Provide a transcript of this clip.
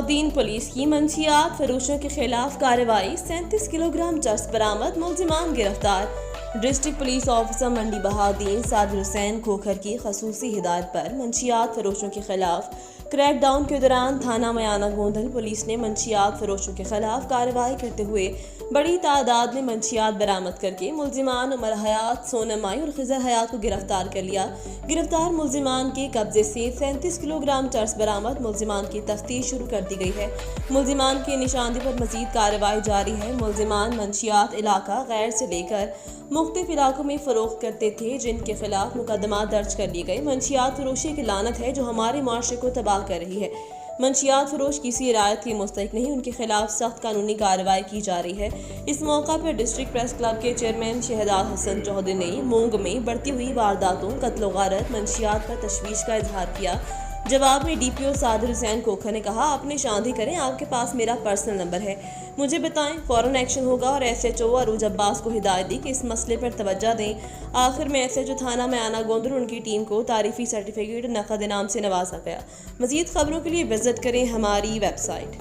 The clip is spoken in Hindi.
बहाउद्दीन पुलिस की मंशियात फरोशों के खिलाफ कार्रवाई। 37 किलोग्राम चरस बरामद, मुलजिमान गिरफ्तार। डिस्ट्रिक्ट पुलिस ऑफिसर मंडी बहाउद्दीन सादिर हुसैन खोखर की खसूसी हिदायत पर मंशियात फरोशों के खिलाफ क्रैकडाउन के दौरान थाना मयाना गोंदल पुलिस ने मंशियात फरोशों के खिलाफ कार्रवाई करते हुए बड़ी तादाद में मंशियात बरामद करके मुलजिमान उमर हयात, सोनम आई और खिजर हयात को गिरफ्तार कर लिया। गिरफ्तार मुलजिमान के कब्जे से 37 किलोग्राम चरस बरामद। मुलजिमान की तफ्तीश शुरू कर दी गई है। मुलजिमान की निशानदी पर मजीद कार्रवाई जारी है। मुलजिमान मंशियात इलाका गैर से लेकर मुख्तलिफ इलाकों में फरोख्त करते थे, जिनके खिलाफ मुकदमा दर्ज कर लिए गए। मंशियात फरोशी की लानत है जो हमारे माशरे को तबाह कर रही है। मंशियात फरोश किसी रियायत के मुस्तहिक नहीं, उनके खिलाफ सख्त कानूनी कार्रवाई की जा रही है। इस मौका पर डिस्ट्रिक्ट प्रेस क्लब के चेयरमैन शहजाद हसन चौधरी ने मूंग में बढ़ती हुई वारदातों, कत्ल गारत, मंशियात पर तशवीश का इजहार किया। जवाब में डीपीओ सादिर हुसैन खोखर ने कहा, आप निशानदी करें, आपके पास मेरा पर्सनल नंबर है, मुझे बताएं, फौरन एक्शन होगा। और SHO अरूज अब्बास को हिदायत दी कि इस मसले पर तवज्जो दें। आखिर में SHO थाना मयाना गोंदल उनकी टीम को तारीफी सर्टिफिकेट नकद इनाम से नवाजा गया। मजीद खबरों के लिए विजिट करें हमारी वेबसाइट।